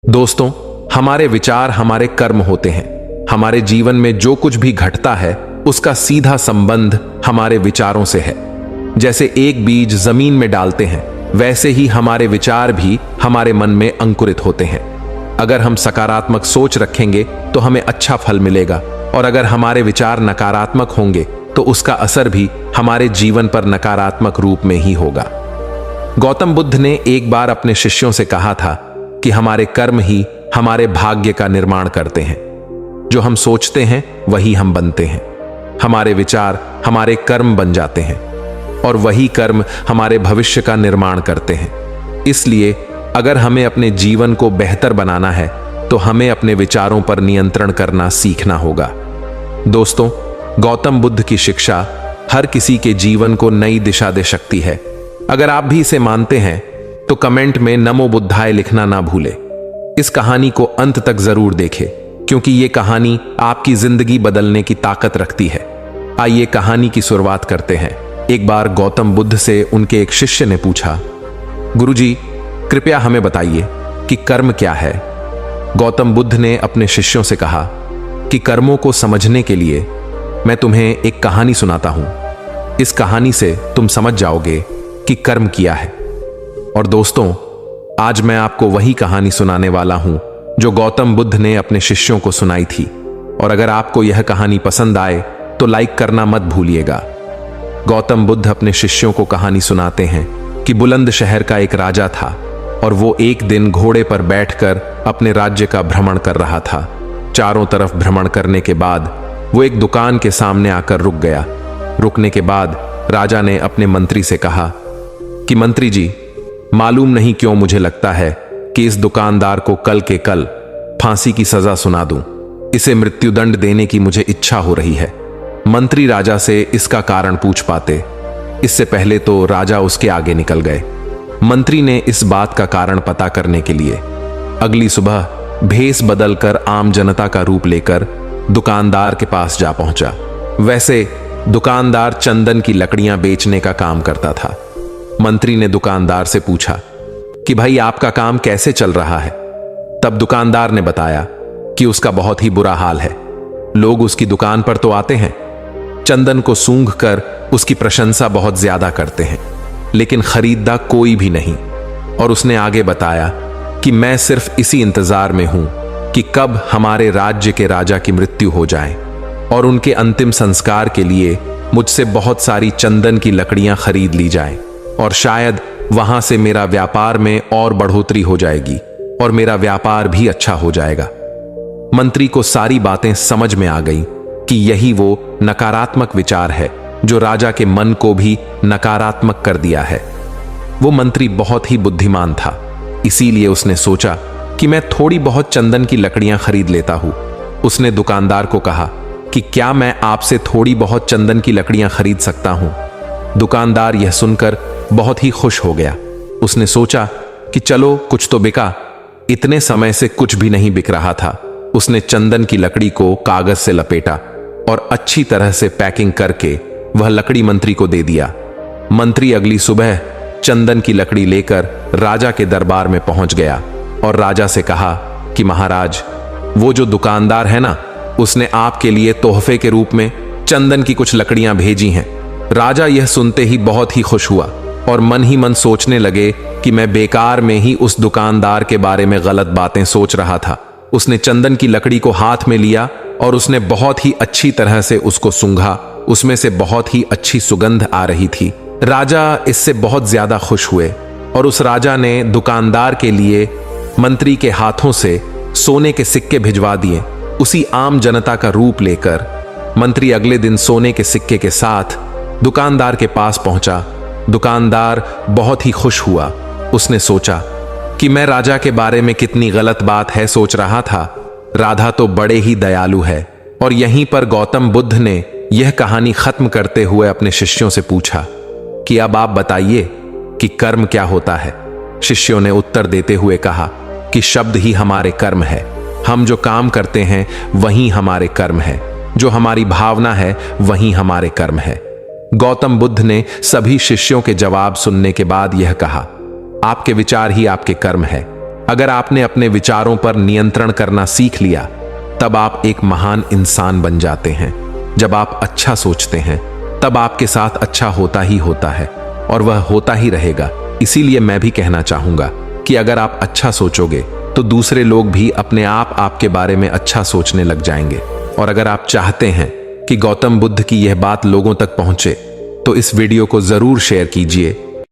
दोस्तों, हमारे विचार हमारे कर्म होते हैं। हमारे जीवन में जो कुछ भी घटता है उसका सीधा संबंध हमारे विचारों से है। जैसे एक बीज जमीन में डालते हैं, वैसे ही हमारे विचार भी हमारे मन में अंकुरित होते हैं। अगर हम सकारात्मक सोच रखेंगे तो हमें अच्छा फल मिलेगा, और अगर हमारे विचार नकारात्मक होंगे तो उसका असर भी हमारे जीवन पर नकारात्मक रूप में ही होगा। गौतम बुद्ध ने एक बार अपने शिष्यों से कहा था कि हमारे कर्म ही हमारे भाग्य का निर्माण करते हैं। जो हम सोचते हैं वही हम बनते हैं। हमारे विचार हमारे कर्म बन जाते हैं, और वही कर्म हमारे भविष्य का निर्माण करते हैं। इसलिए अगर हमें अपने जीवन को बेहतर बनाना है तो हमें अपने विचारों पर नियंत्रण करना सीखना होगा। दोस्तों, गौतम बुद्ध की शिक्षा हर किसी के जीवन को नई दिशा दे सकती है। अगर आप भी इसे मानते हैं तो कमेंट में नमो बुद्धाय लिखना ना भूले। इस कहानी को अंत तक जरूर देखें, क्योंकि ये कहानी आपकी जिंदगी बदलने की ताकत रखती है। आइए कहानी की शुरुआत करते हैं। एक बार गौतम बुद्ध से उनके एक शिष्य ने पूछा, गुरुजी, कृपया हमें बताइए कि कर्म क्या है। गौतम बुद्ध ने अपने शिष्यों से कहा कि कर्मों को समझने के लिए मैं तुम्हें एक कहानी सुनाता हूं। इस कहानी से तुम समझ जाओगे कि कर्म क्या है। और दोस्तों, आज मैं आपको वही कहानी सुनाने वाला हूं जो गौतम बुद्ध ने अपने शिष्यों को सुनाई थी। और अगर आपको यह कहानी पसंद आए तो लाइक करना मत भूलिएगा। गौतम बुद्ध अपने शिष्यों को कहानी सुनाते हैं कि बुलंद शहर का एक राजा था, और वो एक दिन घोड़े पर बैठकर अपने राज्य का भ्रमण कर रहा था। चारों तरफ भ्रमण करने के बाद वो एक दुकान के सामने आकर रुक गया। रुकने के बाद राजा ने अपने मंत्री से कहा कि मंत्री जी, मालूम नहीं क्यों मुझे लगता है कि इस दुकानदार को कल के कल फांसी की सजा सुना दूं। इसे मृत्युदंड देने की मुझे इच्छा हो रही है। मंत्री राजा से इसका कारण पूछ पाते, इससे पहले तो राजा उसके आगे निकल गए। मंत्री ने इस बात का कारण पता करने के लिए अगली सुबह भेष बदलकर आम जनता का रूप लेकर दुकानदार के पास जा पहुंचा। वैसे दुकानदार चंदन की लकड़ियां बेचने का काम करता था। मंत्री ने दुकानदार से पूछा कि भाई, आपका काम कैसे चल रहा है। तब दुकानदार ने बताया कि उसका बहुत ही बुरा हाल है। लोग उसकी दुकान पर तो आते हैं, चंदन को सूंघकर उसकी प्रशंसा बहुत ज्यादा करते हैं, लेकिन खरीददा कोई भी नहीं। और उसने आगे बताया कि मैं सिर्फ इसी इंतजार में हूं कि कब हमारे राज्य के राजा की मृत्यु हो जाए और उनके अंतिम संस्कार के लिए मुझसे बहुत सारी चंदन की लकड़ियां खरीद ली जाएं, और शायद वहां से मेरा व्यापार में और बढ़ोतरी हो जाएगी और मेरा व्यापार भी अच्छा हो जाएगा। मंत्री को सारी बातें समझ में आ गई कि यही वो नकारात्मक विचार है जो राजा के मन को भी नकारात्मक कर दिया है। वो मंत्री बहुत ही बुद्धिमान था, इसीलिए उसने सोचा कि मैं थोड़ी बहुत चंदन की लकड़ियां खरीद लेता हूं। उसने दुकानदार को कहा कि क्या मैं आपसे थोड़ी बहुत चंदन की लकड़ियां खरीद सकता हूं। दुकानदार यह सुनकर बहुत ही खुश हो गया। उसने सोचा कि चलो, कुछ तो बिका। इतने समय से कुछ भी नहीं बिक रहा था। उसने चंदन की लकड़ी को कागज से लपेटा और अच्छी तरह से पैकिंग करके वह लकड़ी मंत्री को दे दिया। मंत्री अगली सुबह चंदन की लकड़ी लेकर राजा के दरबार में पहुंच गया और राजा से कहा कि महाराज, वो जो दुकानदार है ना, उसने आपके लिए तोहफे के रूप में चंदन की कुछ लकड़ियां भेजी हैं। राजा यह सुनते ही बहुत ही खुश हुआ और मन ही मन सोचने लगे कि मैं बेकार में ही उस दुकानदार के बारे में गलत बातें सोच रहा था। उसने चंदन की लकड़ी को हाथ में लिया और उसने बहुत ही अच्छी तरह से उसको सूंघा। उसमें से बहुत ही अच्छी सुगंध आ रही थी। राजा इससे बहुत ज्यादा खुश हुए और उस राजा ने दुकानदार के लिए मंत्री के हाथों से सोने के सिक्के भिजवा दिए। उसी आम जनता का रूप लेकर मंत्री अगले दिन सोने के सिक्के के साथ दुकानदार के पास पहुंचा। दुकानदार बहुत ही खुश हुआ। उसने सोचा कि मैं राजा के बारे में कितनी गलत बात है सोच रहा था। राधा तो बड़े ही दयालु है। और यहीं पर गौतम बुद्ध ने यह कहानी खत्म करते हुए अपने शिष्यों से पूछा कि अब आप बताइए कि कर्म क्या होता है। शिष्यों ने उत्तर देते हुए कहा कि शब्द ही हमारे कर्म है। हम जो काम करते हैं वही हमारे कर्म है। जो हमारी भावना है वही हमारे कर्म है। गौतम बुद्ध ने सभी शिष्यों के जवाब सुनने के बाद यह कहा, आपके विचार ही आपके कर्म है। अगर आपने अपने विचारों पर नियंत्रण करना सीख लिया, तब आप एक महान इंसान बन जाते हैं। जब आप अच्छा सोचते हैं, तब आपके साथ अच्छा होता ही होता है और वह होता ही रहेगा। इसीलिए मैं भी कहना चाहूंगा कि अगर आप अच्छा सोचोगे तो दूसरे लोग भी अपने आप आपके बारे में अच्छा सोचने लग जाएंगे। और अगर आप चाहते हैं कि गौतम बुद्ध की यह बात लोगों तक पहुंचे, तो इस वीडियो को जरूर शेयर कीजिए